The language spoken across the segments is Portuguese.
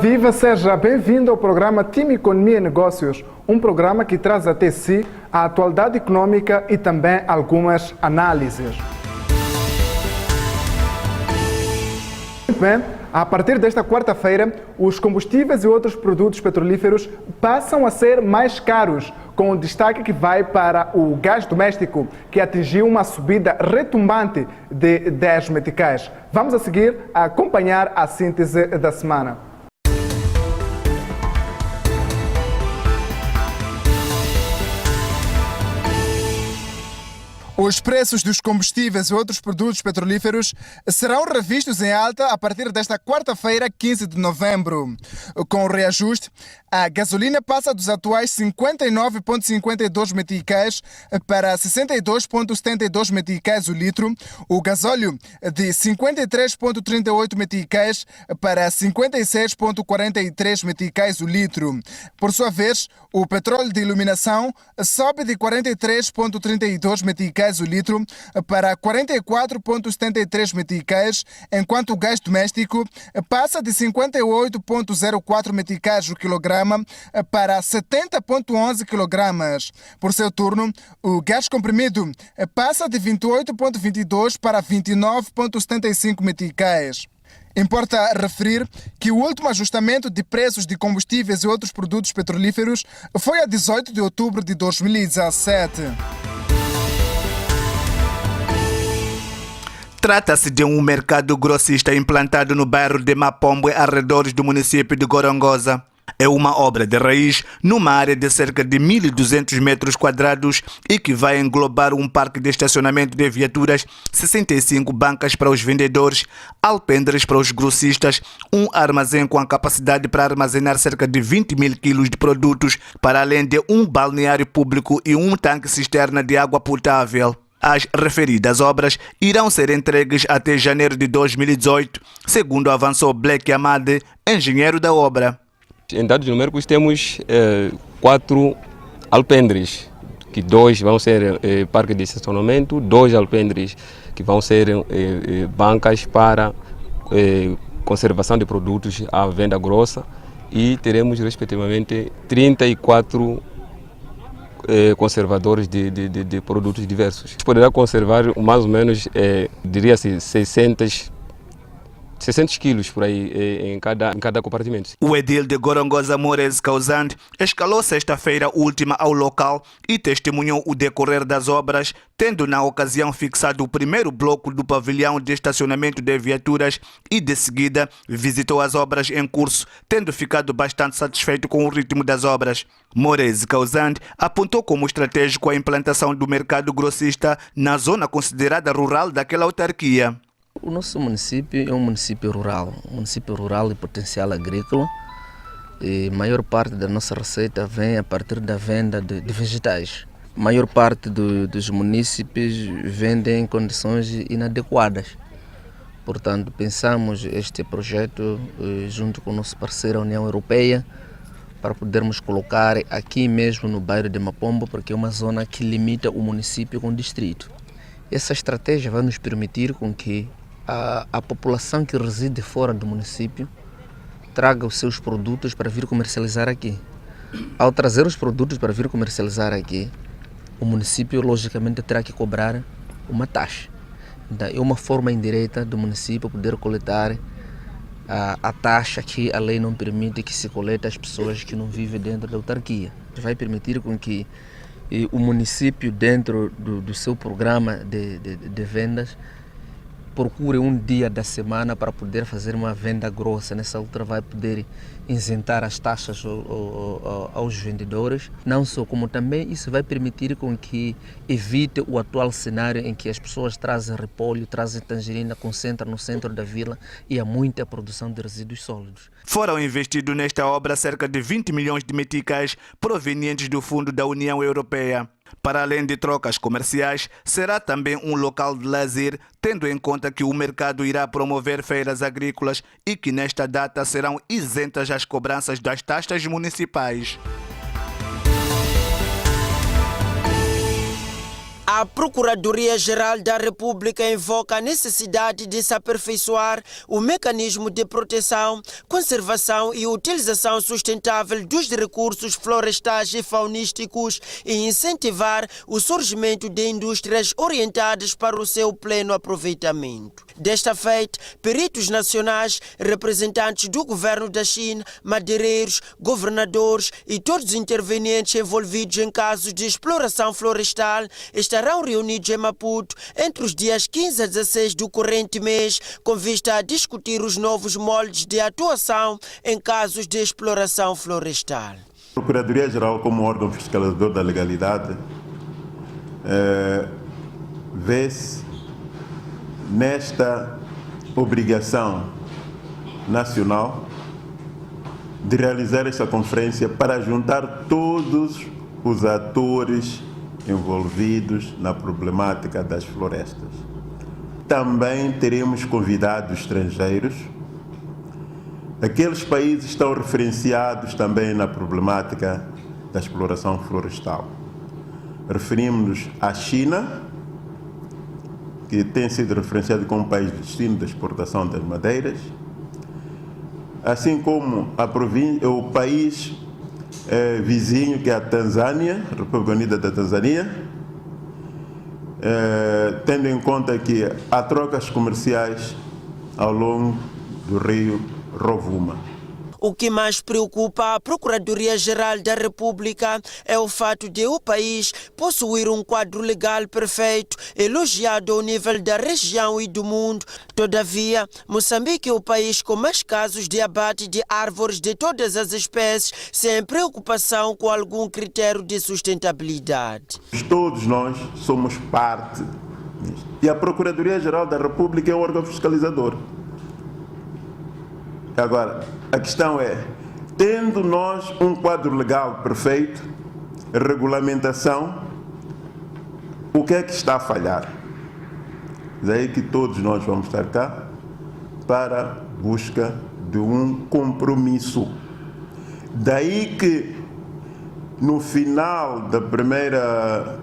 Viva, seja bem-vindo ao programa Time Economia e Negócios, um programa que traz até si a atualidade econômica e também algumas análises. Muito bem, a partir desta quarta-feira, os combustíveis e outros produtos petrolíferos passam a ser mais caros, com o destaque que vai para o gás doméstico, que atingiu uma subida retumbante de 10 meticais. Vamos a seguir a acompanhar a síntese da semana. Os preços dos combustíveis e outros produtos petrolíferos serão revistos em alta a partir desta quarta-feira, 15 de novembro. Com o reajuste, a gasolina passa dos atuais 59,52 meticais para 62,72 meticais o litro, o gasóleo de 53,38 meticais para 56,43 meticais o litro. Por sua vez, o petróleo de iluminação sobe de 43,32 meticais o litro para 44,73 meticais, enquanto o gás doméstico passa de 58,04 meticais o quilograma para 70,11 quilogramas. Por seu turno, o gás comprimido passa de 28,22 para 29,75 meticais. Importa referir que o último ajustamento de preços de combustíveis e outros produtos petrolíferos foi a 18 de outubro de 2017. Trata-se de um mercado grossista implantado no bairro de Mapombo, arredores do município de Gorongosa. É uma obra de raiz numa área de cerca de 1.200 metros quadrados e que vai englobar um parque de estacionamento de viaturas, 65 bancas para os vendedores, alpendres para os grossistas, um armazém com a capacidade para armazenar cerca de 20 mil quilos de produtos, para além de um balneário público e um tanque cisterna de água potável. As referidas obras irão ser entregues até janeiro de 2018, segundo avançou Black Amade, engenheiro da obra. Em dados numéricos temos 4 alpendres, que 2 vão ser parque de estacionamento, 2 alpendres que vão ser bancas para conservação de produtos à venda grossa, e teremos respectivamente 34 conservadores de produtos diversos. Poderá conservar mais ou menos, diria-se, 600 quilos por aí em cada compartimento. O edil de Gorongosa, Moraes Causante, escalou sexta-feira última ao local e testemunhou o decorrer das obras, tendo na ocasião fixado o primeiro bloco do pavilhão de estacionamento de viaturas e de seguida visitou as obras em curso, tendo ficado bastante satisfeito com o ritmo das obras. Moraes Causante apontou como estratégico a implantação do mercado grossista na zona considerada rural daquela autarquia. O nosso município é um município rural de potencial agrícola, e a maior parte da nossa receita vem a partir da venda de vegetais. A maior parte dos municípios vendem em condições inadequadas. Portanto, pensamos este projeto junto com o nosso parceiro, a União Europeia, para podermos colocar aqui mesmo no bairro de Mapombo, porque é uma zona que limita o município com o distrito. Essa estratégia vai nos permitir com que a população que reside fora do município traga os seus produtos para vir comercializar aqui. Ao trazer os produtos para vir comercializar aqui, o município logicamente terá que cobrar uma taxa. Então, é uma forma indireta do município poder coletar a taxa que a lei não permite que se colete às pessoas que não vivem dentro da autarquia. Vai permitir com que o município, dentro do seu programa de vendas, procure um dia da semana para poder fazer uma venda grossa. Nessa altura vai poder isentar as taxas aos vendedores. Não só, como também isso vai permitir com que evite o atual cenário em que as pessoas trazem repolho, trazem tangerina, concentram no centro da vila e há muita produção de resíduos sólidos. Foram investidos nesta obra cerca de 20 milhões de meticais provenientes do Fundo da União Europeia. Para além de trocas comerciais, será também um local de lazer, tendo em conta que o mercado irá promover feiras agrícolas e que nesta data serão isentas as cobranças das taxas municipais. A Procuradoria-Geral da República invoca a necessidade de se aperfeiçoar o mecanismo de proteção, conservação e utilização sustentável dos recursos florestais e faunísticos e incentivar o surgimento de indústrias orientadas para o seu pleno aproveitamento. Desta feita, peritos nacionais, representantes do governo da China, madeireiros, governadores e todos os intervenientes envolvidos em casos de exploração florestal estarão reunidos em Maputo entre os dias 15 a 16 do corrente mês, com vista a discutir os novos moldes de atuação em casos de exploração florestal. A Procuradoria-Geral, como órgão fiscalizador da legalidade, vê-se nesta obrigação nacional de realizar esta conferência para juntar todos os atores envolvidos na problemática das florestas. Também teremos convidados estrangeiros. Aqueles países estão referenciados também na problemática da exploração florestal. Referimos-nos à China, que tem sido referenciado como um país de destino da exportação das madeiras, assim como o país vizinho, que é a Tanzânia, República Unida da Tanzânia, tendo em conta que há trocas comerciais ao longo do rio Rovuma. O que mais preocupa a Procuradoria-Geral da República é o fato de o país possuir um quadro legal perfeito, elogiado ao nível da região e do mundo. Todavia, Moçambique é o país com mais casos de abate de árvores de todas as espécies, sem preocupação com algum critério de sustentabilidade. Todos nós somos parte disto. E a Procuradoria-Geral da República é o órgão fiscalizador. Agora, a questão é, tendo nós um quadro legal perfeito, regulamentação, o que é que está a falhar? Daí que todos nós vamos estar cá para a busca de um compromisso. Daí que no final da primeira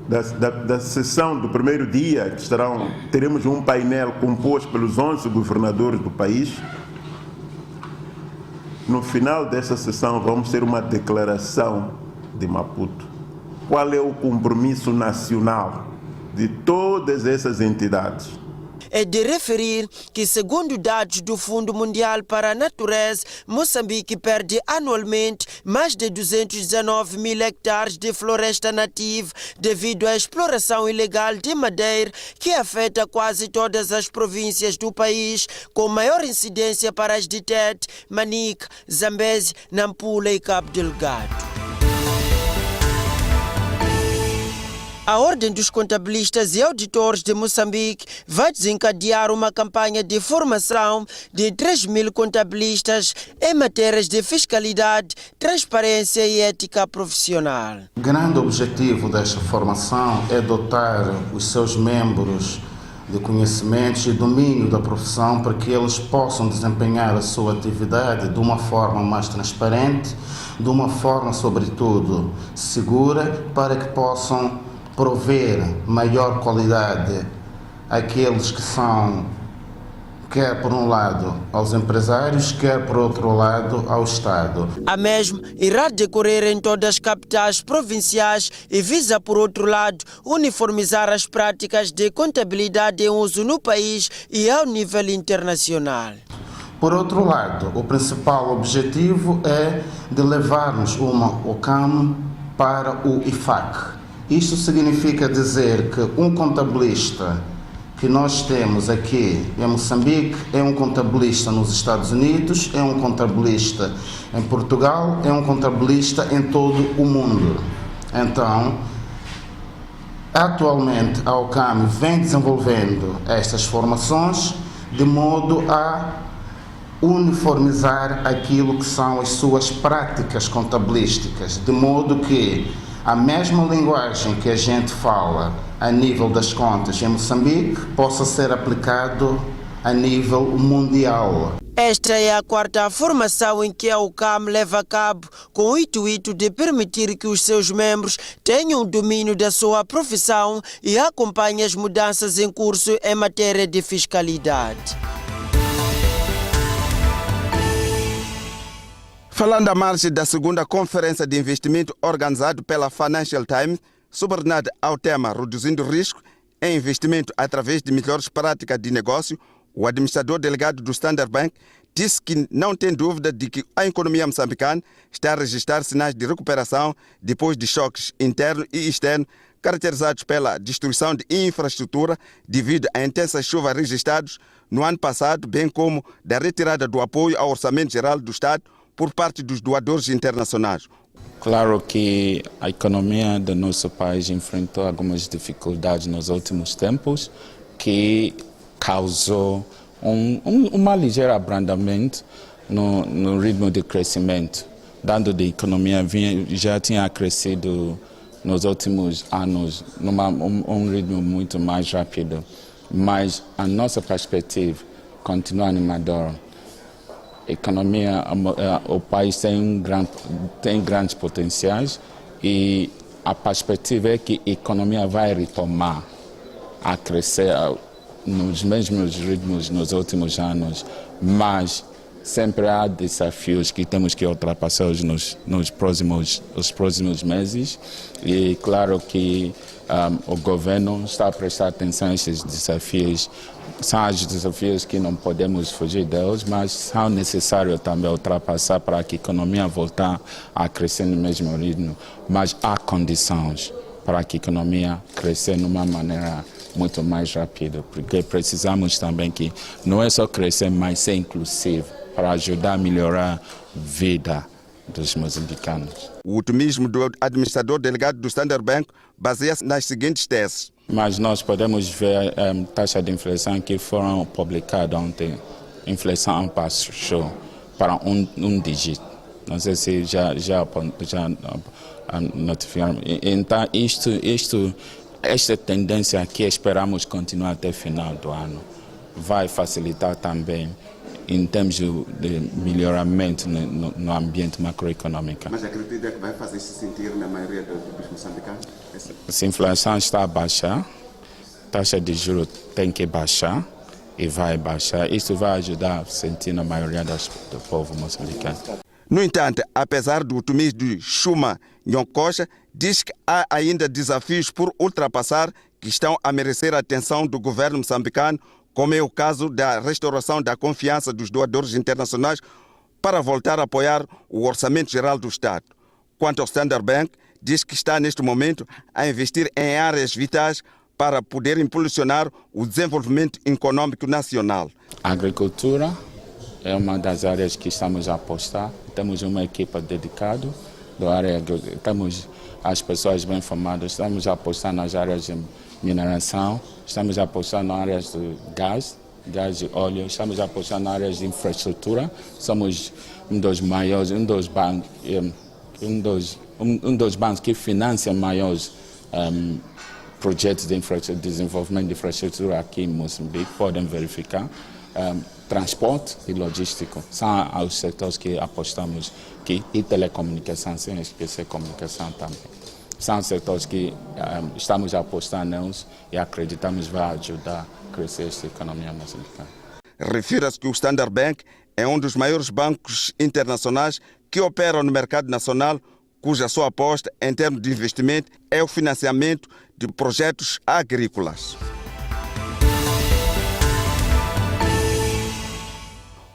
da sessão do primeiro dia, que teremos um painel composto pelos 11 governadores do país. No final dessa sessão vamos ter uma declaração de Maputo. Qual é o compromisso nacional de todas essas entidades? É de referir que, segundo dados do Fundo Mundial para a Natureza, Moçambique perde anualmente mais de 219 mil hectares de floresta nativa devido à exploração ilegal de madeira, que afeta quase todas as províncias do país, com maior incidência para as de Tete, Manica, Zambésia, Nampula e Cabo Delgado. A Ordem dos Contabilistas e Auditores de Moçambique vai desencadear uma campanha de formação de 3 mil contabilistas em matérias de fiscalidade, transparência e ética profissional. O grande objetivo desta formação é dotar os seus membros de conhecimentos e domínio da profissão para que eles possam desempenhar a sua atividade de uma forma mais transparente, de uma forma, sobretudo, segura, para que possam prover maior qualidade àqueles que são, quer por um lado aos empresários, quer por outro lado ao Estado. A mesma irá decorrer em todas as capitais provinciais e visa, por outro lado, uniformizar as práticas de contabilidade em uso no país e ao nível internacional. Por outro lado, o principal objetivo é de levarmos uma OCAM para o IFAC. Isto significa dizer que um contabilista que nós temos aqui em Moçambique é um contabilista nos Estados Unidos, é um contabilista em Portugal, é um contabilista em todo o mundo. Então, atualmente a OCAM vem desenvolvendo estas formações de modo a uniformizar aquilo que são as suas práticas contabilísticas, de modo que a mesma linguagem que a gente fala a nível das contas em Moçambique possa ser aplicado a nível mundial. Esta é a quarta formação em que a UCAM leva a cabo com o intuito de permitir que os seus membros tenham domínio da sua profissão e acompanhem as mudanças em curso em matéria de fiscalidade. Falando à margem da segunda conferência de investimento organizada pela Financial Times, subordinada ao tema Reduzindo Risco em Investimento através de melhores práticas de negócio, o administrador delegado do Standard Bank disse que não tem dúvida de que a economia moçambicana está a registrar sinais de recuperação depois de choques internos e externos caracterizados pela destruição de infraestrutura devido a intensas chuvas registradas no ano passado, bem como da retirada do apoio ao Orçamento Geral do Estado por parte dos doadores internacionais. Claro que a economia do nosso país enfrentou algumas dificuldades nos últimos tempos que causou um ligeiro abrandamento no ritmo de crescimento, dado que a economia já tinha crescido nos últimos anos num ritmo muito mais rápido. Mas a nossa perspectiva continua animadora. A economia, o país tem grandes potenciais e a perspectiva é que a economia vai retomar a crescer nos mesmos ritmos nos últimos anos, mas sempre há desafios que temos que ultrapassar nos próximos meses e claro que o governo está a prestar atenção a esses desafios. São os desafios que não podemos fugir deles, mas são necessários também ultrapassar para que a economia volte a crescer no mesmo ritmo. Mas há condições para que a economia cresça de uma maneira muito mais rápida, porque precisamos também que não é só crescer, mas ser inclusivo para ajudar a melhorar a vida dos moçambicanos. O otimismo do administrador delegado do Standard Bank baseia-se nas seguintes teses. Mas nós podemos ver a taxa de inflação que foram publicadas ontem. A inflação passou para um dígito. Não sei se já notificaram. Então, esta tendência aqui esperamos continuar até o final do ano. Vai facilitar também em termos de melhoramento no ambiente macroeconômico. Mas acredita que vai fazer se sentir na maioria dos moçambicanos? Se a inflação está a baixar, a taxa de juros tem que baixar e vai baixar. Isso vai ajudar a sentir na maioria do povo moçambicano. No entanto, apesar do otimismo de Chuma Nhoncocha, diz que há ainda desafios por ultrapassar que estão a merecer a atenção do governo moçambicano, como é o caso da restauração da confiança dos doadores internacionais para voltar a apoiar o Orçamento Geral do Estado. Quanto ao Standard Bank, diz que está neste momento a investir em áreas vitais para poder impulsionar o desenvolvimento econômico nacional. A agricultura é uma das áreas que estamos a apostar. Temos uma equipa dedicada da área, temos as pessoas bem formadas, estamos a apostar nas áreas de mineração, estamos a apostar nas áreas de gás e óleo, estamos a apostar nas áreas de infraestrutura. Somos um dos maiores, um dos bancos que financia maiores projetos de desenvolvimento de infraestrutura aqui em Moçambique, podem verificar. Transporte e logístico são os setores que apostamos aqui, e telecomunicação, sem esquecer comunicação também. São setores que estamos a apostar neles e acreditamos que vai ajudar a crescer esta economia moçambicana. Refira-se que o Standard Bank é um dos maiores bancos internacionais que operam no mercado nacional, cuja sua aposta em termos de investimento é o financiamento de projetos agrícolas.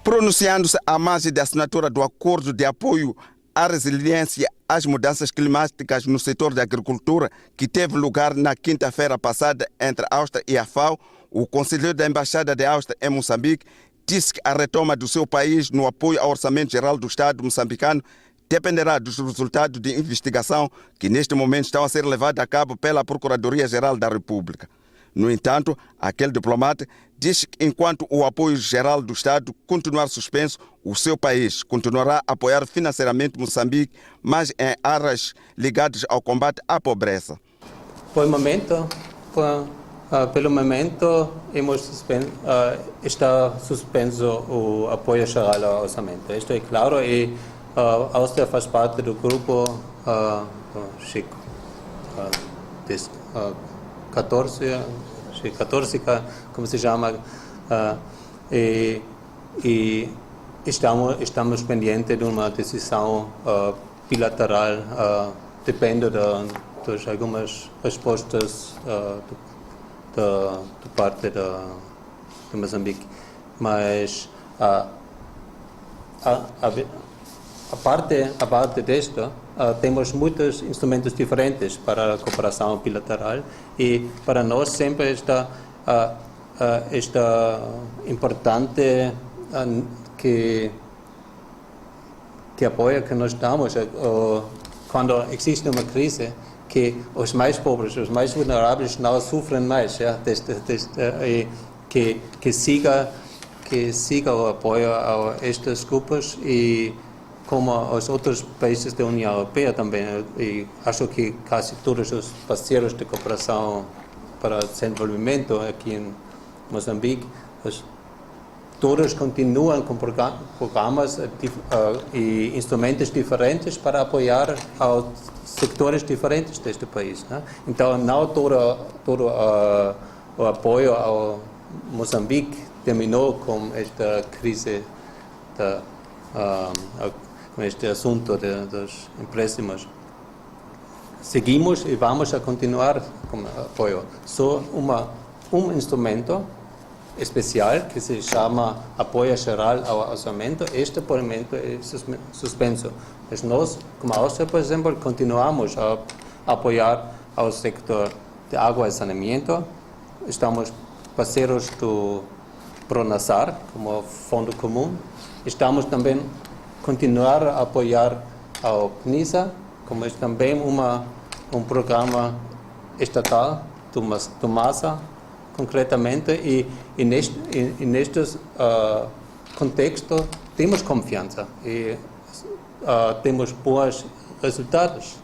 Pronunciando-se à margem da assinatura do Acordo de Apoio à Resiliência às Mudanças Climáticas no setor da agricultura, que teve lugar na quinta-feira passada entre a Áustria e a FAO, o conselheiro da Embaixada da Áustria em Moçambique disse que a retoma do seu país no apoio ao Orçamento Geral do Estado moçambicano dependerá dos resultados de investigação que neste momento estão a ser levados a cabo pela Procuradoria-Geral da República. No entanto, aquele diplomata diz que enquanto o apoio geral do Estado continuar suspenso, o seu país continuará a apoiar financeiramente Moçambique, mas em áreas ligadas ao combate à pobreza. Por o momento, pelo momento, está suspenso o apoio geral ao orçamento. Isto é claro e a Áustria faz parte do grupo Chico. 14, como se chama, e estamos pendentes de uma decisão bilateral, depende de algumas respostas da parte de Moçambique. Mas a parte desta, temos muitos instrumentos diferentes para a cooperação bilateral e para nós sempre está importante que apoio que nós damos quando existe uma crise, que os mais pobres, os mais vulneráveis não sofrem mais, e que siga o apoio a estes grupos e como os outros países da União Europeia também, e acho que quase todos os parceiros de cooperação para desenvolvimento aqui em Moçambique, todos continuam com programas e instrumentos diferentes para apoiar aos sectores diferentes deste país, né? Então, não todo o apoio ao Moçambique terminou com esta crise com este assunto dos empréstimos. Seguimos e vamos a continuar com apoio. Só um instrumento especial que se chama apoio geral ao orçamento. Este, por momento, é suspenso. Mas nós, como a Áustria, por exemplo, continuamos a apoiar ao sector de água e saneamento. Estamos parceiros do PRONASAR, como fundo comum. Estamos também continuar a apoiar ao PNISA, como é também um programa estatal do MASA, concretamente, e neste contexto temos confiança e temos bons resultados.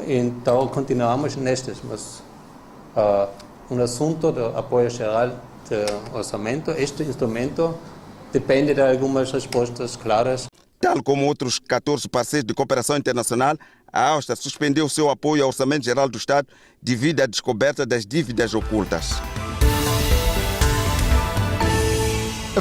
Então, continuamos nestes, mas um assunto de apoio geral do orçamento, este instrumento depende de algumas respostas claras. Tal como outros 14 parceiros de cooperação internacional, a Áustria suspendeu seu apoio ao Orçamento Geral do Estado devido à descoberta das dívidas ocultas.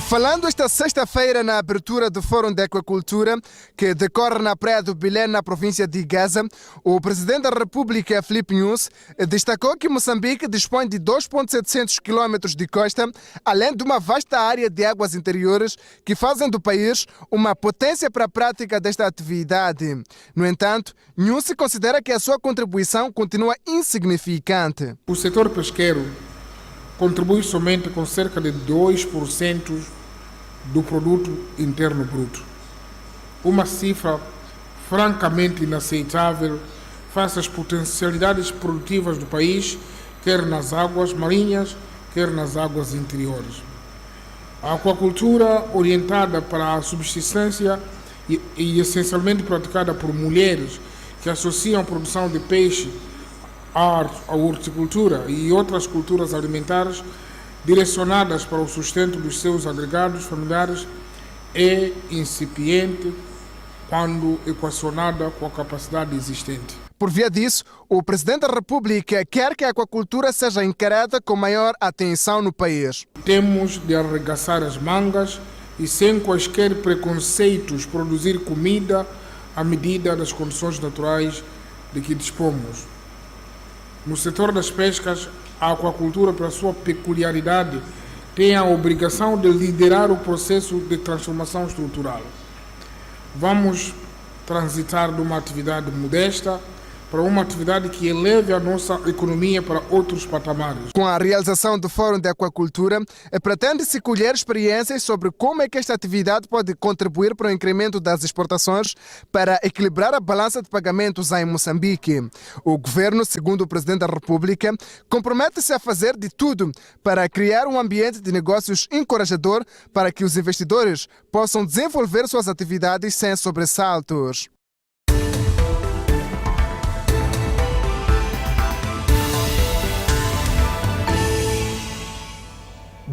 Falando esta sexta-feira na abertura do Fórum de Aquacultura, que decorre na Praia do Bilé, na província de Gaza, o presidente da República, Filipe Nyusi, destacou que Moçambique dispõe de 2.700 km de costa, além de uma vasta área de águas interiores que fazem do país uma potência para a prática desta atividade. No entanto, Nyusi considera que a sua contribuição continua insignificante. O setor pesqueiro contribui somente com cerca de 2% do produto interno bruto. Uma cifra francamente inaceitável face às potencialidades produtivas do país, quer nas águas marinhas, quer nas águas interiores. A aquacultura, orientada para a subsistência e essencialmente praticada por mulheres que associam a produção de peixe à horticultura e outras culturas alimentares direcionadas para o sustento dos seus agregados familiares, é incipiente quando equacionada com a capacidade existente. Por via disso, o presidente da República quer que a aquacultura seja encarada com maior atenção no país. Temos de arregaçar as mangas e, sem quaisquer preconceitos, produzir comida à medida das condições naturais de que dispomos. No setor das pescas, a aquacultura, pela sua peculiaridade, tem a obrigação de liderar o processo de transformação estrutural. Vamos transitar de uma atividade modesta para uma atividade que eleve a nossa economia para outros patamares. Com a realização do Fórum de Aquacultura, pretende-se colher experiências sobre como é que esta atividade pode contribuir para o incremento das exportações para equilibrar a balança de pagamentos em Moçambique. O governo, segundo o presidente da República, compromete-se a fazer de tudo para criar um ambiente de negócios encorajador para que os investidores possam desenvolver suas atividades sem sobressaltos.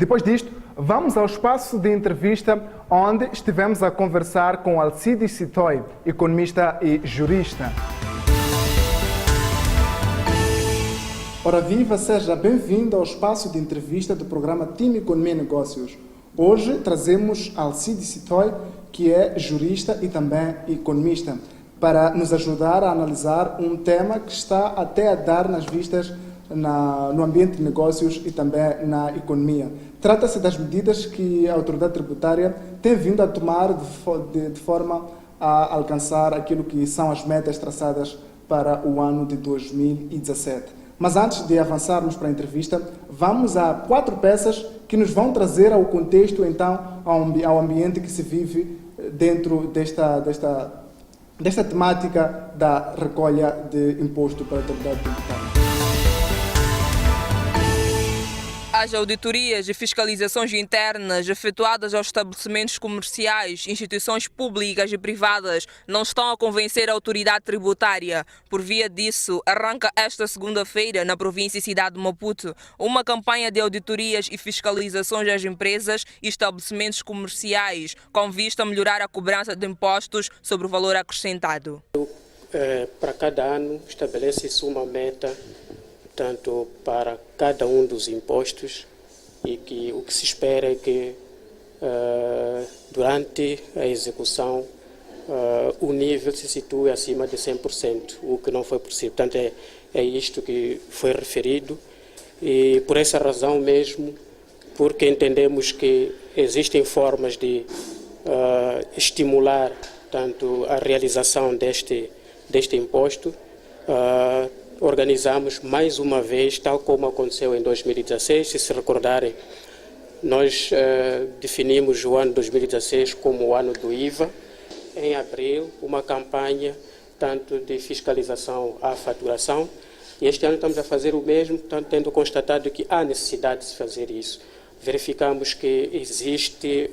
Depois disto, vamos ao espaço de entrevista onde estivemos a conversar com Alcides Sitoy, economista e jurista. Ora viva, seja bem-vindo ao espaço de entrevista do programa Time Economia e Negócios. Hoje trazemos Alcides Sitoy, que é jurista e também economista, para nos ajudar a analisar um tema que está até a dar nas vistas no ambiente de negócios e também na economia. Trata-se das medidas que a autoridade tributária tem vindo a tomar de forma a alcançar aquilo que são as metas traçadas para o ano de 2017. Mas antes de avançarmos para a entrevista, vamos a 4 peças que nos vão trazer ao contexto, então, ao ambiente que se vive dentro desta temática da recolha de imposto para a autoridade tributária. As auditorias e fiscalizações internas efetuadas aos estabelecimentos comerciais, instituições públicas e privadas não estão a convencer a autoridade tributária. Por via disso, arranca esta segunda-feira, na província e cidade de Maputo, uma campanha de auditorias e fiscalizações às empresas e estabelecimentos comerciais, com vista a melhorar a cobrança de impostos sobre o valor acrescentado. Para cada ano estabelece-se uma meta, tanto para cada um dos impostos, e que o que se espera é que durante a execução o nível se situe acima de 100%, o que não foi possível. Portanto, é isto que foi referido, e por essa razão mesmo, porque entendemos que existem formas de estimular tanto a realização deste imposto, organizamos mais uma vez, tal como aconteceu em 2016. Se recordarem, nós definimos o ano 2016 como o ano do IVA. Em abril, uma campanha tanto de fiscalização à faturação. E este ano estamos a fazer o mesmo, tanto tendo constatado que há necessidade de se fazer isso. Verificamos que existe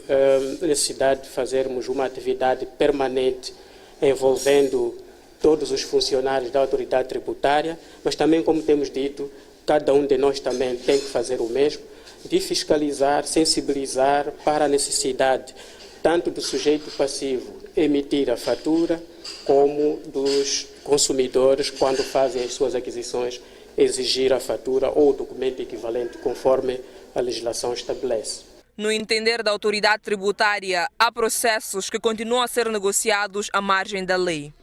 necessidade de fazermos uma atividade permanente envolvendo todos os funcionários da autoridade tributária, mas também, como temos dito, cada um de nós também tem que fazer o mesmo, de fiscalizar, sensibilizar para a necessidade tanto do sujeito passivo emitir a fatura, como dos consumidores, quando fazem as suas aquisições, exigir a fatura ou o documento equivalente conforme a legislação estabelece. No entender da autoridade tributária, há processos que continuam a ser negociados à margem da lei.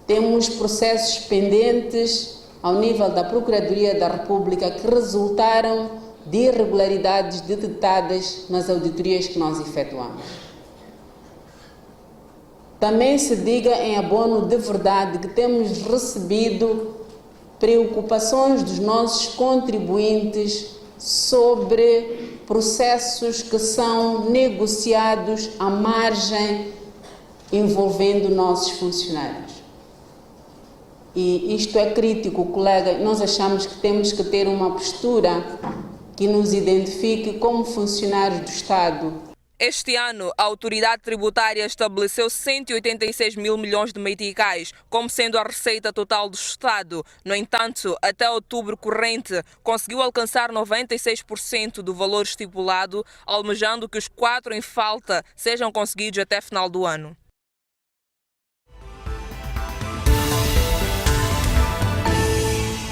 Temos processos pendentes ao nível da Procuradoria da República que resultaram de irregularidades detectadas nas auditorias que nós efetuamos. Também se diga em abono de verdade que temos recebido preocupações dos nossos contribuintes sobre processos que são negociados à margem envolvendo nossos funcionários. E isto é crítico, colega. Nós achamos que temos que ter uma postura que nos identifique como funcionários do Estado. Este ano, a autoridade tributária estabeleceu 186 mil milhões de meticais como sendo a receita total do Estado. No entanto, até outubro corrente, conseguiu alcançar 96% do valor estipulado, almejando que os 4 em falta sejam conseguidos até final do ano.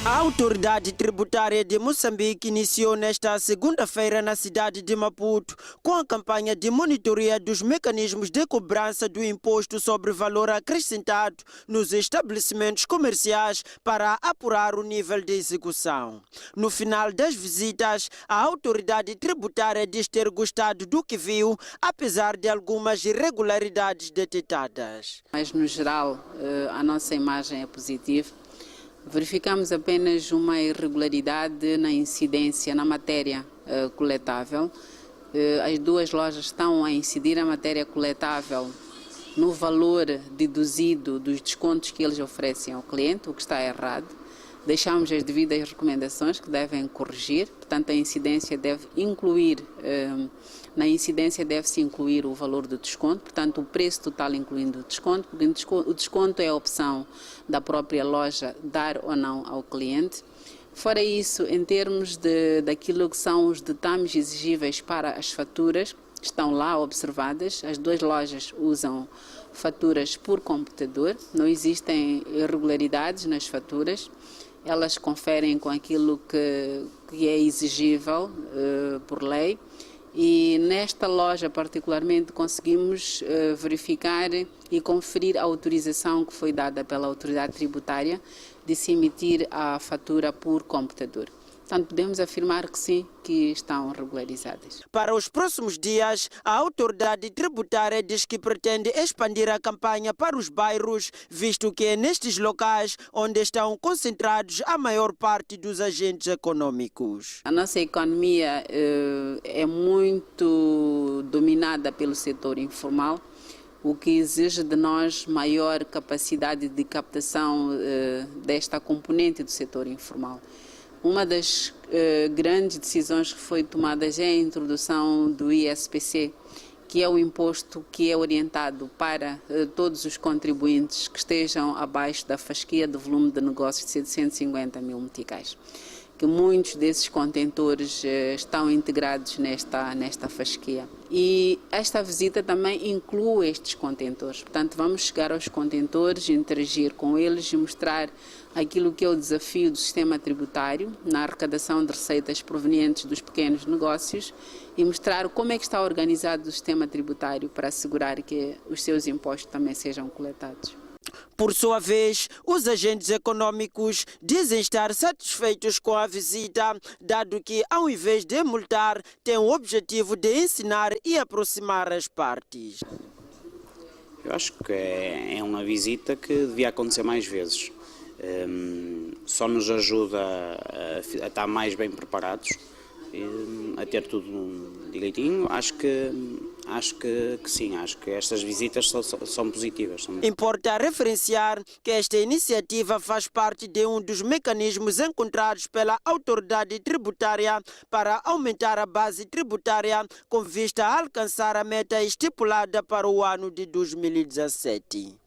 A autoridade tributária de Moçambique iniciou nesta segunda-feira na cidade de Maputo com a campanha de monitoria dos mecanismos de cobrança do imposto sobre valor acrescentado nos estabelecimentos comerciais para apurar o nível de execução. No final das visitas, a autoridade tributária diz ter gostado do que viu, apesar de algumas irregularidades detectadas. Mas, no geral, a nossa imagem é positiva. Verificamos apenas uma irregularidade na incidência na matéria coletável. As 2 lojas estão a incidir a matéria coletável no valor deduzido dos descontos que eles oferecem ao cliente, o que está errado. Deixamos as devidas recomendações que devem corrigir, portanto a incidência deve incluir, na incidência deve-se incluir o valor do desconto, portanto o preço total incluindo o desconto, porque o desconto é a opção da própria loja dar ou não ao cliente. Fora isso, em termos daquilo que são os ditames exigíveis para as faturas, estão lá observadas. As duas lojas usam faturas por computador, não existem irregularidades nas faturas, elas conferem com aquilo que é exigível por lei. E nesta loja particularmente conseguimos verificar e conferir a autorização que foi dada pela autoridade tributária de se emitir a fatura por computador. Portanto, podemos afirmar que sim, que estão regularizadas. Para os próximos dias, a autoridade tributária diz que pretende expandir a campanha para os bairros, visto que é nestes locais onde estão concentrados a maior parte dos agentes econômicos. A nossa economia é muito dominada pelo setor informal, o que exige de nós maior capacidade de captação desta componente do setor informal. Uma das grandes decisões que foi tomada é a introdução do ISPC, que é o imposto que é orientado para todos os contribuintes que estejam abaixo da fasquia do volume de negócios de 750 mil meticais. Que muitos desses contentores estão integrados nesta fasquia. E esta visita também inclui estes contentores. Portanto, vamos chegar aos contentores, interagir com eles e mostrar aquilo que é o desafio do sistema tributário na arrecadação de receitas provenientes dos pequenos negócios e mostrar como é que está organizado o sistema tributário para assegurar que os seus impostos também sejam coletados. Por sua vez, os agentes econômicos dizem estar satisfeitos com a visita, dado que, ao invés de multar, tem o objetivo de ensinar e aproximar as partes. Eu acho que é uma visita que devia acontecer mais vezes. Só nos ajuda a estar mais bem preparados, a ter tudo direitinho. Acho que sim, acho que estas visitas são positivas. Importa referenciar que esta iniciativa faz parte de um dos mecanismos encontrados pela autoridade tributária para aumentar a base tributária com vista a alcançar a meta estipulada para o ano de 2017.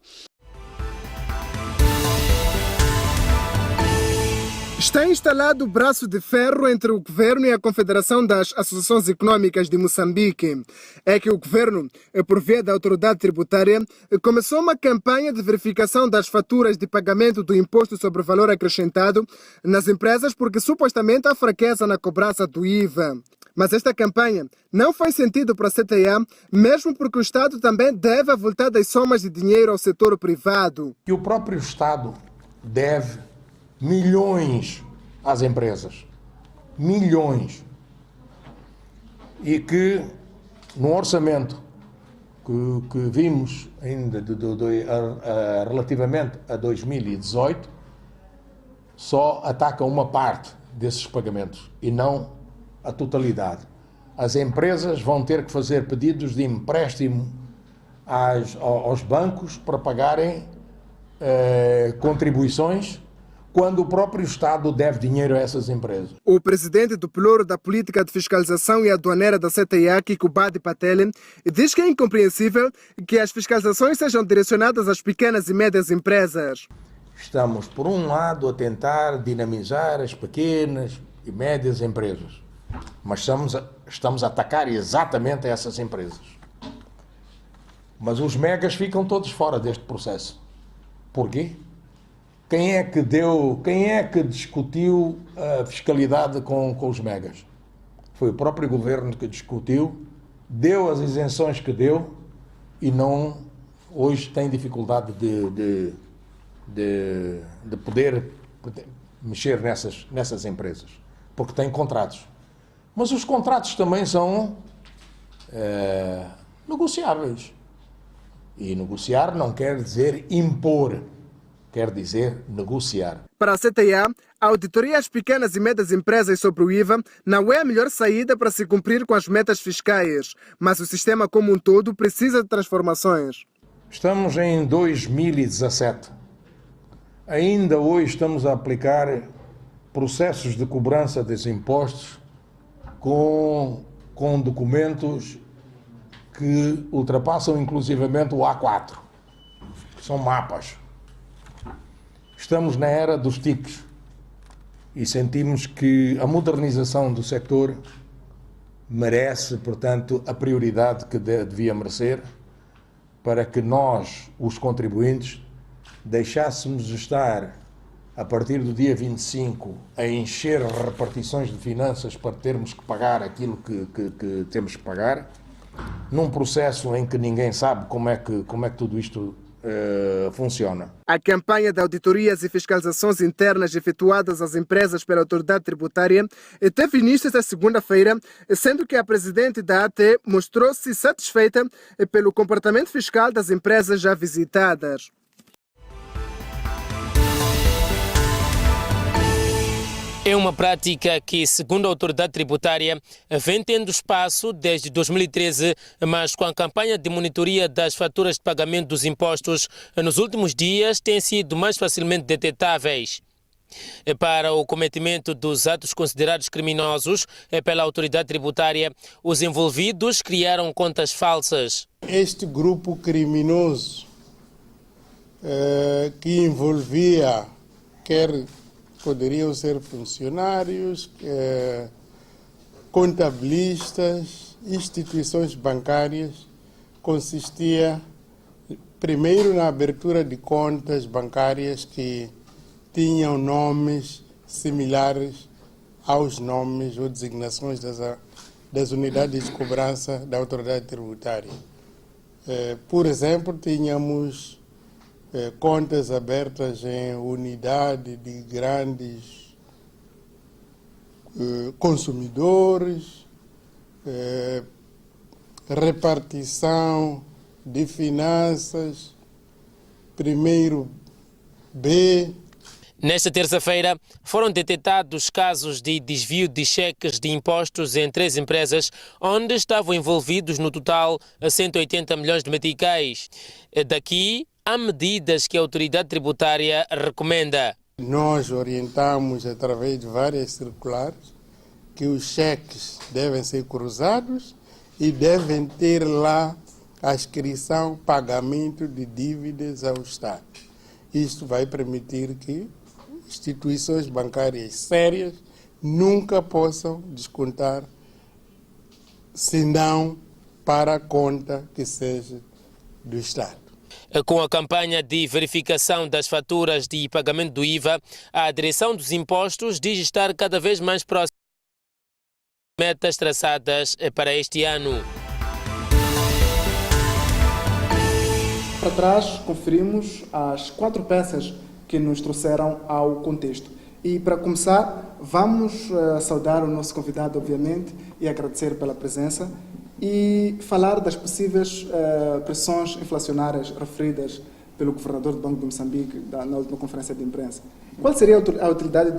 Está instalado o braço de ferro entre o governo e a Confederação das Associações Econômicas de Moçambique. É que o governo, por via da autoridade tributária, começou uma campanha de verificação das faturas de pagamento do imposto sobre valor acrescentado nas empresas porque supostamente há fraqueza na cobrança do IVA. Mas esta campanha não faz sentido para a CTA, mesmo porque o Estado também deve avultar das somas de dinheiro ao setor privado. E o próprio Estado deve milhões às empresas. Milhões. E que no orçamento que vimos ainda relativamente a 2018, só ataca uma parte desses pagamentos e não a totalidade. As empresas vão ter que fazer pedidos de empréstimo aos bancos para pagarem contribuições quando o próprio Estado deve dinheiro a essas empresas. O presidente do Pluro da Política de Fiscalização e Aduaneira da CTA, Kiko Badi Patel, diz que é incompreensível que as fiscalizações sejam direcionadas às pequenas e médias empresas. Estamos, por um lado, a tentar dinamizar as pequenas e médias empresas, mas estamos a atacar exatamente essas empresas. Mas os megas ficam todos fora deste processo. Porquê? Quem é que discutiu a fiscalidade com os megas? Foi o próprio governo que discutiu, deu as isenções que deu e hoje tem dificuldade de poder mexer nessas empresas, porque tem contratos. Mas os contratos também são negociáveis. E negociar não quer dizer impor. Quer dizer negociar. Para a CTA, a auditoria às pequenas e médias empresas sobre o IVA não é a melhor saída para se cumprir com as metas fiscais, mas o sistema como um todo precisa de transformações. Estamos em 2017. Ainda hoje estamos a aplicar processos de cobrança dos impostos com documentos que ultrapassam inclusivamente o A4. São mapas. Estamos na era dos TICs. e sentimos que a modernização do setor merece, portanto, a prioridade que devia merecer, para que nós, os contribuintes, deixássemos de estar, a partir do dia 25, a encher repartições de finanças para termos que pagar aquilo que temos que pagar, num processo em que ninguém sabe como é que tudo isto funciona. A campanha de auditorias e fiscalizações internas efetuadas às empresas pela autoridade tributária teve início esta segunda-feira, sendo que a presidente da AT mostrou-se satisfeita pelo comportamento fiscal das empresas já visitadas. É uma prática que, segundo a autoridade tributária, vem tendo espaço desde 2013, mas com a campanha de monitoria das faturas de pagamento dos impostos, nos últimos dias têm sido mais facilmente detetáveis. Para o cometimento dos atos considerados criminosos pela autoridade tributária, os envolvidos criaram contas falsas. Este grupo criminoso que envolvia poderiam ser funcionários, contabilistas, instituições bancárias, consistia primeiro na abertura de contas bancárias que tinham nomes similares aos nomes ou designações das unidades de cobrança da autoridade tributária. Por exemplo, tínhamos contas abertas em unidade de grandes consumidores, repartição de finanças, primeiro B. Nesta terça-feira, foram detectados casos de desvio de cheques de impostos em 3 empresas, onde estavam envolvidos no total 180 milhões de meticais. Daqui, há medidas que a autoridade tributária recomenda. Nós orientamos, através de várias circulares, que os cheques devem ser cruzados e devem ter lá a inscrição pagamento de dívidas ao Estado. Isto vai permitir que instituições bancárias sérias nunca possam descontar, senão para a conta que seja do Estado. Com a campanha de verificação das faturas de pagamento do IVA, a Direção dos Impostos diz estar cada vez mais próxima das metas traçadas para este ano. Para trás, conferimos as 4 peças que nos trouxeram ao contexto. E para começar, vamos saudar o nosso convidado, obviamente, e agradecer pela presença e falar das possíveis pressões inflacionárias referidas pelo governador do Banco de Moçambique na última conferência de imprensa. Qual seria a utilidade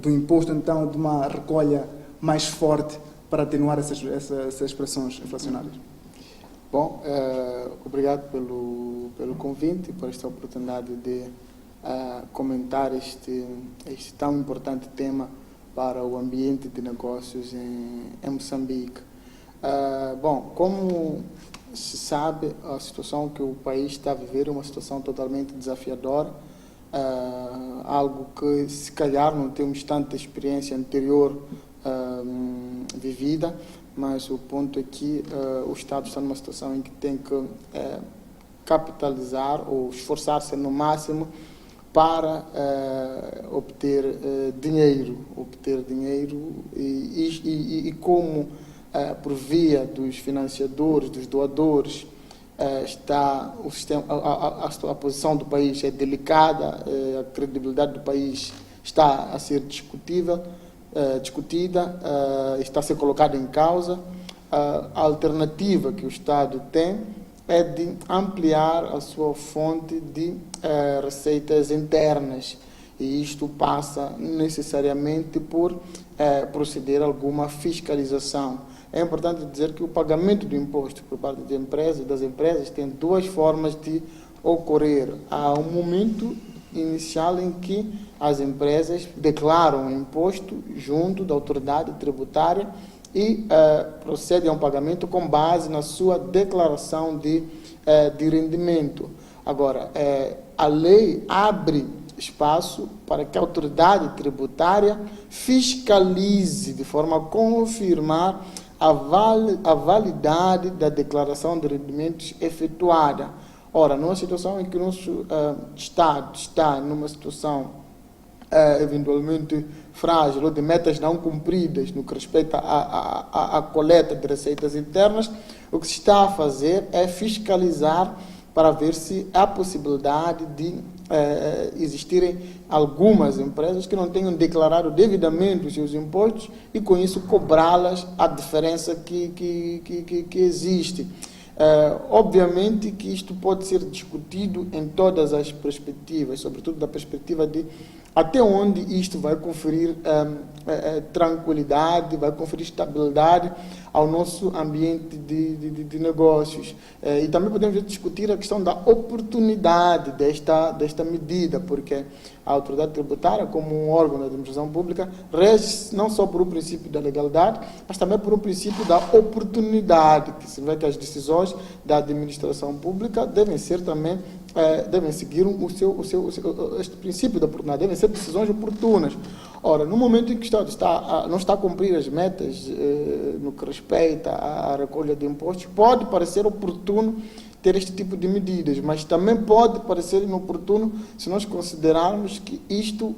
do imposto, então, de uma recolha mais forte para atenuar essas pressões inflacionárias? Bom, obrigado pelo convite e por esta oportunidade de comentar este tão importante tema para o ambiente de negócios em Moçambique. Bom, como se sabe, a situação que o país está a viver é uma situação totalmente desafiadora, algo que se calhar não temos tanta experiência anterior vivida, mas o ponto é que o Estado está numa situação em que tem que capitalizar ou esforçar-se no máximo para obter dinheiro e como por via dos financiadores, dos doadores, a posição do país é delicada, a credibilidade do país está a ser discutida, está a ser colocada em causa. A alternativa que o Estado tem é de ampliar a sua fonte de receitas internas, e isto passa necessariamente por proceder a alguma fiscalização. É importante dizer que o pagamento do imposto por parte das empresas tem 2 formas de ocorrer. Há um momento inicial em que as empresas declaram o imposto junto da autoridade tributária e procedem a um pagamento com base na sua declaração de rendimento. Agora, a lei abre espaço para que a autoridade tributária fiscalize de forma a confirmar a validade da declaração de rendimentos efetuada. Ora, numa situação em que o nosso Estado está numa situação eventualmente frágil ou de metas não cumpridas no que respeita à coleta de receitas internas, o que se está a fazer é fiscalizar para ver se há possibilidade de existirem algumas empresas que não tenham declarado devidamente os seus impostos e com isso cobrá-las a diferença que existe. Obviamente que isto pode ser discutido em todas as perspectivas, sobretudo da perspectiva de até onde isto vai conferir tranquilidade, vai conferir estabilidade ao nosso ambiente de negócios. E também podemos discutir a questão da oportunidade desta medida, porque a autoridade tributária, como um órgão da administração pública, rege não só por um princípio da legalidade, mas também por um princípio da oportunidade, que se vê que as decisões da administração pública devem ser também devem seguir este princípio da oportunidade, devem ser decisões oportunas. Ora, no momento em que o Estado não está a cumprir as metas no que respeita à recolha de impostos, pode parecer oportuno ter este tipo de medidas, mas também pode parecer inoportuno se nós considerarmos que isto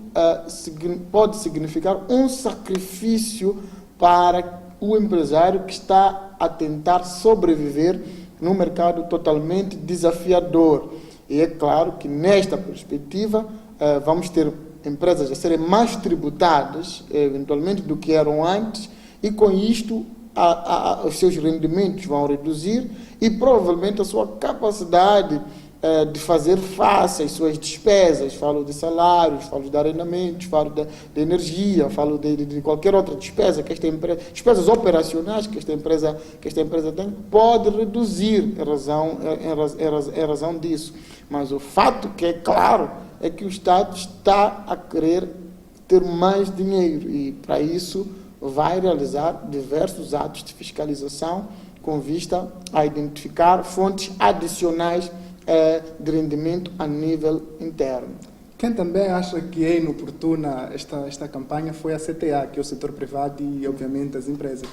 pode significar um sacrifício para o empresário que está a tentar sobreviver num mercado totalmente desafiador. E é claro que nesta perspectiva vamos ter empresas a serem mais tributadas, eventualmente, do que eram antes, e com isto os seus rendimentos vão reduzir e provavelmente a sua capacidade de fazer face às suas despesas, falo de salários, falo de arrendamentos, falo de energia, falo de qualquer outra despesa que esta empresa, despesas operacionais que esta empresa tem, pode reduzir em razão disso. Mas o fato que é claro é que o Estado está a querer ter mais dinheiro e, para isso, vai realizar diversos atos de fiscalização com vista a identificar fontes adicionais de rendimento a nível interno. Quem também acha que é inoportuna esta campanha foi a CTA, que é o setor privado e, obviamente, as empresas.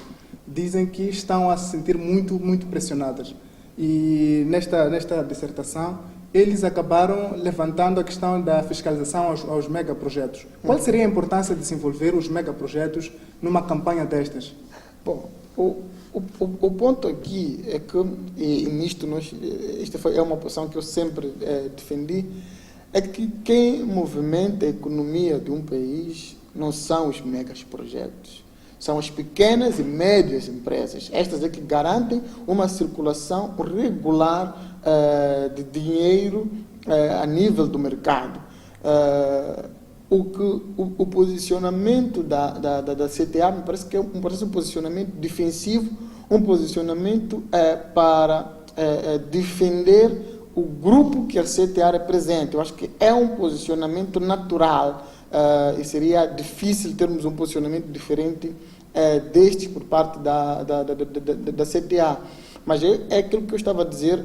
Dizem que estão a se sentir muito, muito pressionadas. E nesta dissertação, eles acabaram levantando a questão da fiscalização aos megaprojetos. Qual seria a importância de desenvolver os megaprojetos numa campanha destas? Bom, o ponto aqui é que, e nisto é uma posição que eu sempre defendi, é que quem movimenta a economia de um país não são os megaprojetos, são as pequenas e médias empresas. Estas é que garantem uma circulação regular de dinheiro a nível do mercado. O posicionamento da CTA me parece que é um posicionamento defensivo, um posicionamento para defender o grupo que a CTA representa. Eu acho que é um posicionamento natural e seria difícil termos um posicionamento diferente deste por parte da CTA. Mas é aquilo que eu estava a dizer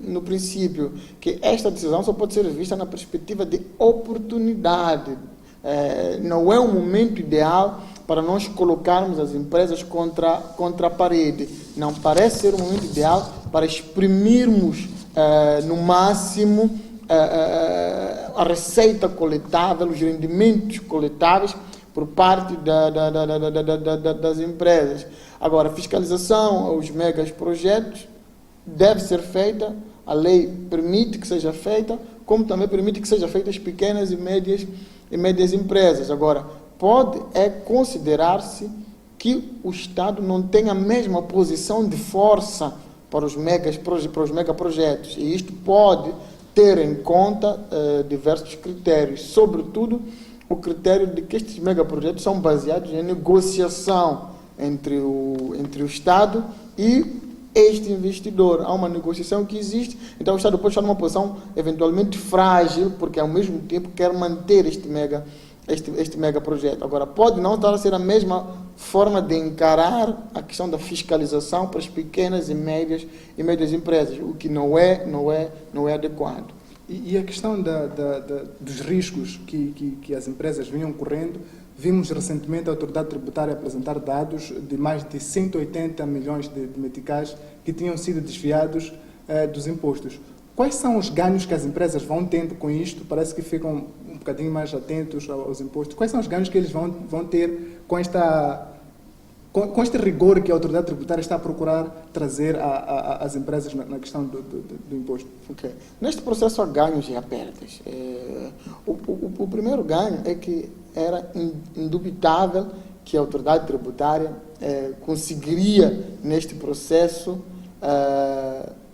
no princípio, que esta decisão só pode ser vista na perspectiva de oportunidade. Não é um momento ideal para nós colocarmos as empresas contra a parede. Não parece ser um momento ideal para exprimirmos no máximo a receita coletável, os rendimentos coletáveis por parte das empresas. Agora, a fiscalização aos megaprojetos deve ser feita, a lei permite que seja feita, como também permite que seja feita às pequenas e médias empresas. Agora, pode considerar-se que o Estado não tem a mesma posição de força para os megaprojetos, e isto pode ter em conta diversos critérios, sobretudo o critério de que estes megaprojetos são baseados em negociação entre o Estado e este investidor. Há uma negociação que existe, então o Estado pode estar numa posição eventualmente frágil, porque ao mesmo tempo quer manter este megaprojeto. Agora, pode não estar a ser a mesma forma de encarar a questão da fiscalização para as pequenas e médias empresas, o que não é adequado. E a questão dos riscos que as empresas vinham correndo, vimos recentemente a autoridade tributária apresentar dados de mais de 180 milhões de meticais que tinham sido desviados dos impostos. Quais são os ganhos que as empresas vão tendo com isto? Parece que ficam um bocadinho mais atentos aos impostos. Quais são os ganhos que eles vão ter com este rigor que a autoridade tributária está a procurar trazer às empresas na questão do imposto? Okay. Neste processo há ganhos e há perdas. O primeiro ganho é que era indubitável que a autoridade tributária conseguiria, neste processo,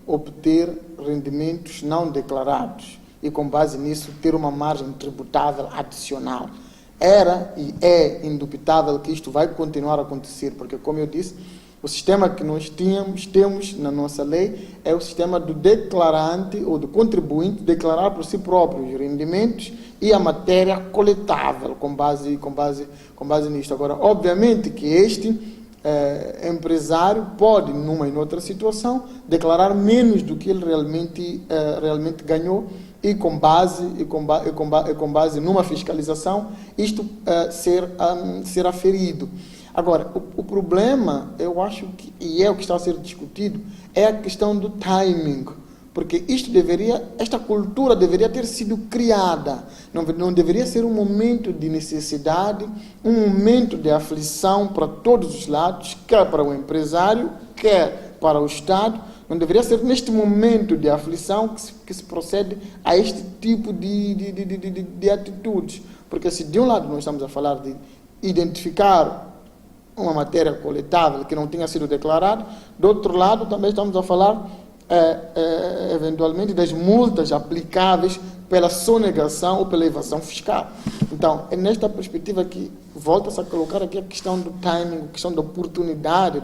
obter rendimentos não declarados e, com base nisso, ter uma margem tributável adicional. Era e é indubitável que isto vai continuar a acontecer, porque, como eu disse, o sistema que nós temos na nossa lei é o sistema do declarante ou do contribuinte declarar por si próprio os rendimentos e a matéria coletável com base nisto. Agora, obviamente que este empresário pode, numa e noutra situação, declarar menos do que ele realmente ganhou e com base numa fiscalização isto ser aferido. Agora, o problema, eu acho que, e é o que está a ser discutido, é a questão do timing, porque esta cultura deveria ter sido criada, não deveria ser um momento de necessidade, um momento de aflição para todos os lados, quer para o empresário, quer para o Estado. Não deveria ser neste momento de aflição que se procede a este tipo de atitudes, porque se de um lado nós estamos a falar de identificar uma matéria coletável que não tenha sido declarada, do outro lado também estamos a falar eventualmente das multas aplicáveis pela sonegação ou pela evasão fiscal. Então, é nesta perspectiva que volta-se a colocar aqui a questão do timing, a questão da oportunidade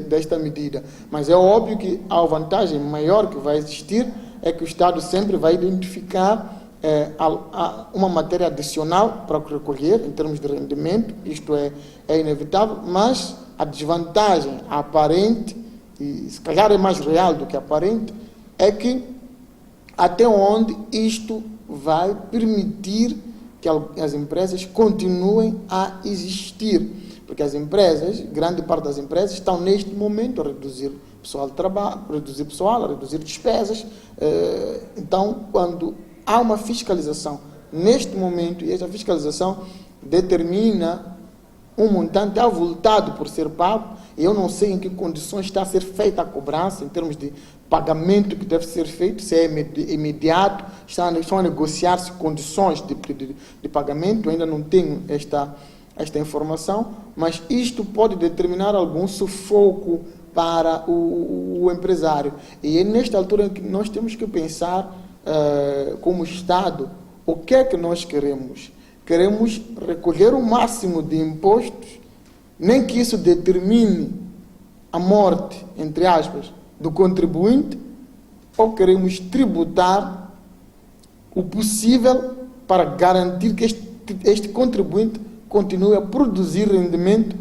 desta medida. Mas é óbvio que a vantagem maior que vai existir é que o Estado sempre vai identificar uma matéria adicional para recolher em termos de rendimento, isto é inevitável, mas a desvantagem aparente, e se calhar é mais real do que aparente, é que até onde isto vai permitir que as empresas continuem a existir. Porque as empresas, grande parte das empresas, estão neste momento a reduzir pessoal de trabalho, a reduzir despesas. Então, quando há uma fiscalização neste momento, e essa fiscalização determina um montante avultado por ser pago, e eu não sei em que condições está a ser feita a cobrança, em termos de pagamento que deve ser feito, se é imediato, estão a negociar-se condições de pagamento, eu ainda não tenho esta informação, mas isto pode determinar algum sufoco para o empresário. E é nesta altura que nós temos que pensar, como Estado, o que é que nós queremos? Queremos recolher o máximo de impostos, nem que isso determine a morte, entre aspas, do contribuinte, ou queremos tributar o possível para garantir que este contribuinte continue a produzir rendimento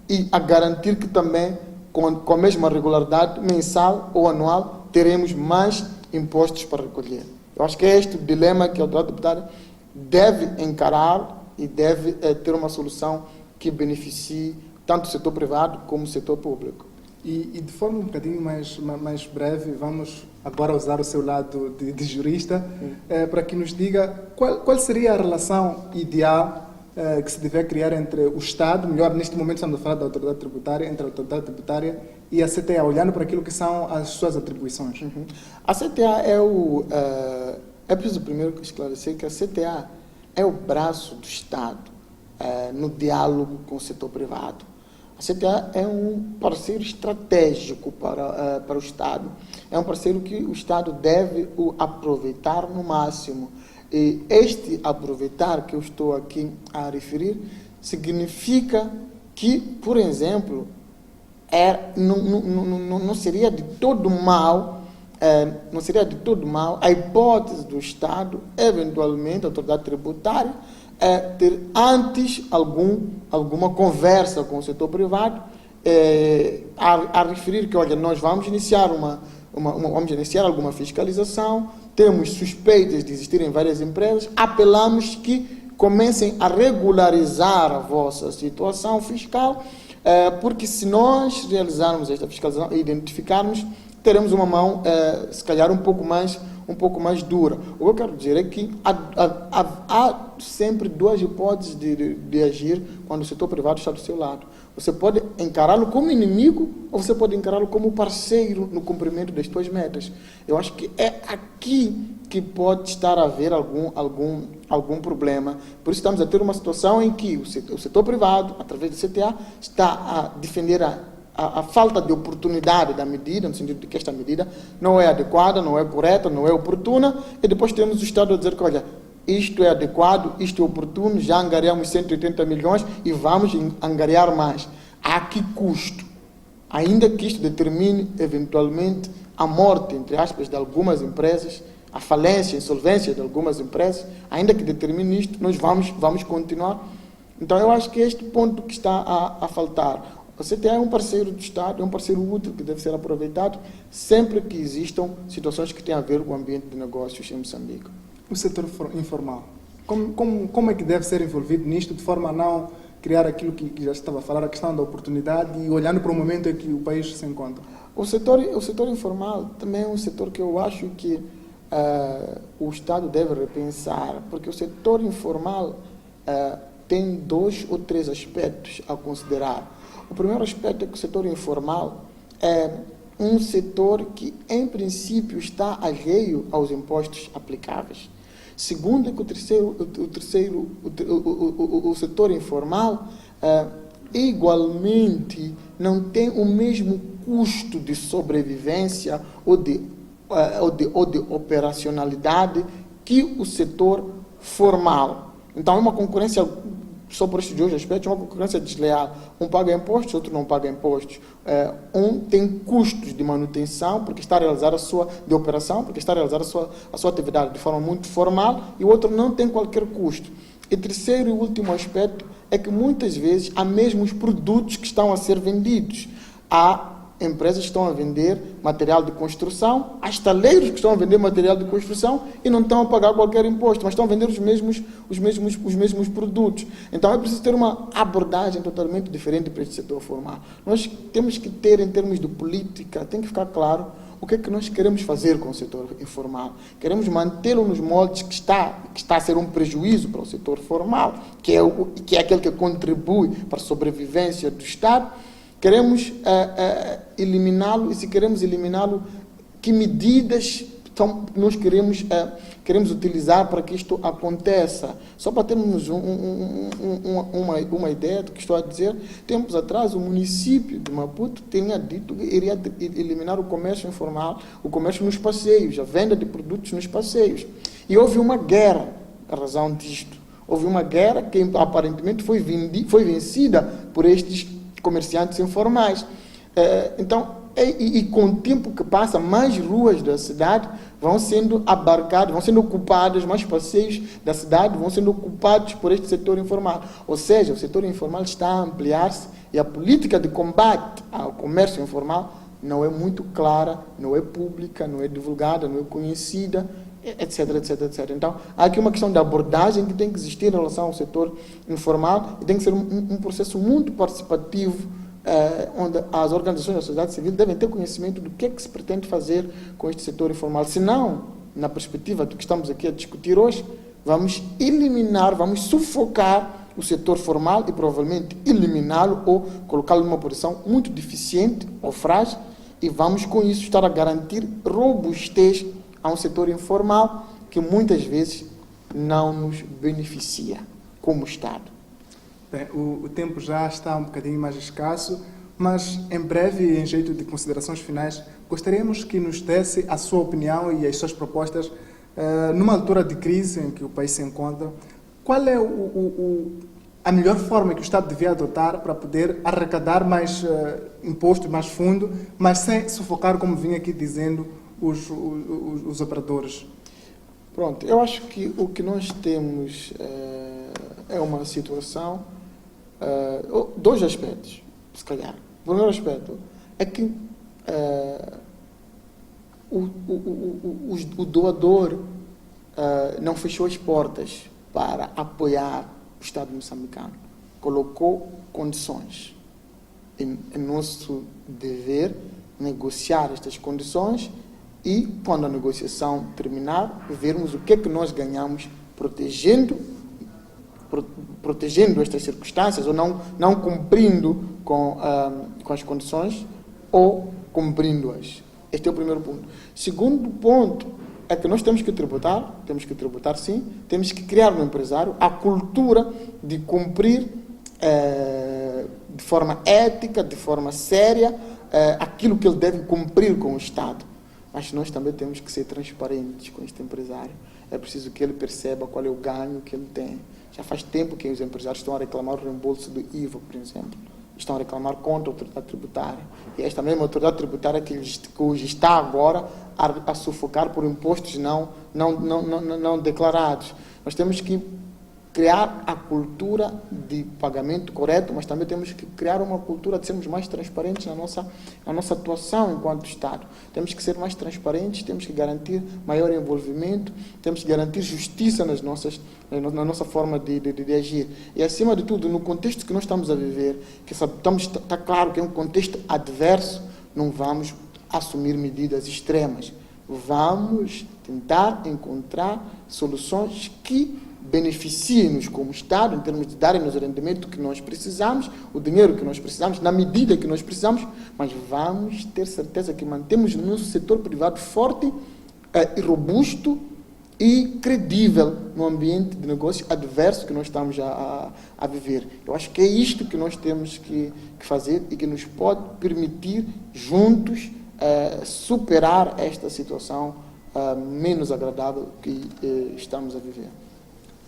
e a garantir que também, com a mesma regularidade mensal ou anual, teremos mais impostos para recolher. Eu acho que é este o dilema que a autoridade tributária deve encarar e deve ter uma solução que beneficie tanto o setor privado como o setor público. E de forma um bocadinho mais breve, vamos agora usar o seu lado de jurista, para que nos diga qual seria a relação ideal que se deve criar entre o Estado, melhor, neste momento estamos a falar da autoridade tributária, entre a autoridade tributária e a CTA, olhando para aquilo que são as suas atribuições. A CTA é preciso primeiro esclarecer que a CTA é o braço do Estado no diálogo com o setor privado. A CTA é um parceiro estratégico para o Estado, é um parceiro que o Estado deve aproveitar no máximo. E este aproveitar que eu estou aqui a referir significa que, por exemplo, não seria de todo mal, a hipótese do Estado, eventualmente, a autoridade tributária, ter antes alguma conversa com o setor privado, a referir que, olha, nós vamos iniciar vamos iniciar alguma fiscalização, temos suspeitas de existirem várias empresas, apelamos que comecem a regularizar a vossa situação fiscal, porque se nós realizarmos esta fiscalização e identificarmos, teremos uma mão, se calhar, um pouco mais dura. O que eu quero dizer é que há sempre duas hipóteses de agir quando o setor privado está do seu lado. Você pode encará-lo como inimigo ou você pode encará-lo como parceiro no cumprimento das suas metas. Eu acho que é aqui que pode estar a haver algum problema. Por isso estamos a ter uma situação em que o setor privado, através do CTA, está a defender a falta de oportunidade da medida, no sentido de que esta medida não é adequada, não é correta, não é oportuna, e depois temos o Estado a dizer que, olha, isto é adequado, isto é oportuno, já angariamos 180 milhões e vamos angariar mais. A que custo? Ainda que isto determine, eventualmente, a morte, entre aspas, de algumas empresas, a falência, a insolvência de algumas empresas, ainda que determine isto, nós vamos continuar. Então, eu acho que é este ponto que está a faltar. O CTA é um parceiro do Estado, é um parceiro útil que deve ser aproveitado sempre que existam situações que têm a ver com o ambiente de negócios em Moçambique. O setor informal, como é que deve ser envolvido nisto, de forma a não criar aquilo que já estava a falar, a questão da oportunidade e olhando para o momento em que o país se encontra? O setor informal também é um setor que eu acho que o Estado deve repensar, porque o setor informal tem 2 ou 3 aspectos a considerar. O primeiro aspecto é que o setor informal é um setor que, em princípio, está alheio aos impostos aplicáveis. Segundo, é que o setor informal igualmente não tem o mesmo custo de sobrevivência ou de operacionalidade que o setor formal. Então, é uma concorrência, só por estes 2 aspectos, é uma concorrência desleal. Um paga impostos, outro não paga impostos. Um tem custos de manutenção, porque está a realizar de operação, porque está a realizar a sua atividade de forma muito formal, e o outro não tem qualquer custo. E terceiro e último aspecto é que muitas vezes há mesmo os produtos que estão a ser vendidos. Há empresas que estão a vender material de construção, há estaleiros que estão a vender material de construção e não estão a pagar qualquer imposto, mas estão a vender os mesmos produtos. Então é preciso ter uma abordagem totalmente diferente para este setor formal. Nós temos que ter, em termos de política, tem que ficar claro o que é que nós queremos fazer com o setor informal. Queremos mantê-lo nos moldes que está a ser um prejuízo para o setor formal, que é aquele que contribui para a sobrevivência do Estado. Queremos eliminá-lo, e se queremos eliminá-lo, que medidas nós queremos utilizar para que isto aconteça? Só para termos uma ideia do que estou a dizer, tempos atrás o município de Maputo tinha dito que iria eliminar o comércio informal, o comércio nos passeios, a venda de produtos nos passeios. E houve uma guerra a razão disto. Houve uma guerra que aparentemente foi vencida por estes comerciantes informais. Então, com o tempo que passa, mais ruas da cidade vão sendo abarcadas, vão sendo ocupadas, mais passeios da cidade vão sendo ocupados por este setor informal. Ou seja, o setor informal está a ampliar-se e a política de combate ao comércio informal não é muito clara, não é pública, não é divulgada, não é conhecida, etc, etc, etc. Então, há aqui uma questão de abordagem que tem que existir em relação ao setor informal e tem que ser um processo muito participativo, onde as organizações da sociedade civil devem ter conhecimento do que é que se pretende fazer com este setor informal. Senão, na perspectiva do que estamos aqui a discutir hoje, vamos eliminar, vamos sufocar o setor formal e provavelmente eliminá-lo ou colocá-lo numa posição muito deficiente ou frágil, e vamos com isso estar a garantir robustez a um setor informal que muitas vezes não nos beneficia como Estado. Bem, o tempo já está um bocadinho mais escasso, mas em breve, em jeito de considerações finais, gostaríamos que nos desse a sua opinião e as suas propostas numa altura de crise em que o país se encontra. Qual é a melhor forma que o Estado devia adotar para poder arrecadar mais imposto, mais fundo, mas sem sufocar, como vinha aqui dizendo, os operadores? Pronto, eu acho que o que nós temos é uma situação, 2 aspectos, se calhar. O primeiro aspecto é que o doador não fechou as portas para apoiar o Estado moçambicano. Colocou condições. É nosso dever negociar estas condições e, quando a negociação terminar, vermos o que é que nós ganhamos protegendo estas circunstâncias ou não cumprindo com as condições ou cumprindo-as. Este é o primeiro ponto. Segundo ponto é que nós temos que tributar sim, temos que criar no empresário a cultura de cumprir de forma ética, de forma séria, aquilo que ele deve cumprir com o Estado. Mas nós também temos que ser transparentes com este empresário. É preciso que ele perceba qual é o ganho que ele tem. Já faz tempo que os empresários estão a reclamar o reembolso do IVA, por exemplo. Estão a reclamar contra a autoridade tributária. E esta mesma autoridade tributária que os está agora a sufocar por impostos não declarados. Nós temos que criar a cultura de pagamento correto, mas também temos que criar uma cultura de sermos mais transparentes na nossa atuação enquanto Estado. Temos que ser mais transparentes, temos que garantir maior envolvimento, temos que garantir justiça na nossa forma de agir. E, acima de tudo, no contexto que nós estamos a viver, que está claro que é um contexto adverso, não vamos assumir medidas extremas. Vamos tentar encontrar soluções que beneficiem-nos como Estado, em termos de darem-nos o rendimento que nós precisamos, o dinheiro que nós precisamos, na medida que nós precisamos, mas vamos ter certeza que mantemos o nosso setor privado forte e robusto e credível no ambiente de negócio adverso que nós estamos a viver. Eu acho que é isto que nós temos que fazer e que nos pode permitir, juntos, superar esta situação menos agradável que estamos a viver.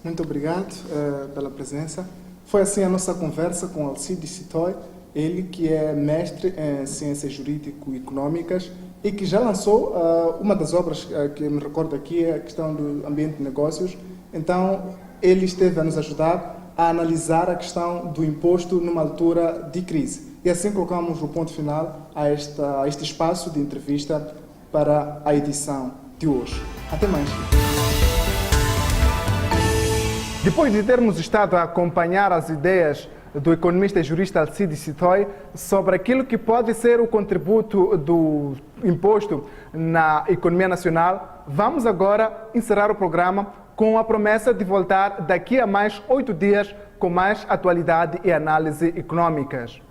Muito obrigado pela presença. Foi assim a nossa conversa com Alcides Sithole, ele que é mestre em Ciências Jurídico-Econômicas e que já lançou uma das obras que me recordo aqui, é a questão do ambiente de negócios. Então, ele esteve a nos ajudar a analisar a questão do imposto numa altura de crise. E assim colocamos o ponto final a este espaço de entrevista para a edição de hoje. Até mais. Depois de termos estado a acompanhar as ideias do economista e jurista Alcides Sithole sobre aquilo que pode ser o contributo do imposto na economia nacional, vamos agora encerrar o programa com a promessa de voltar daqui a mais 8 dias com mais atualidade e análise econômicas.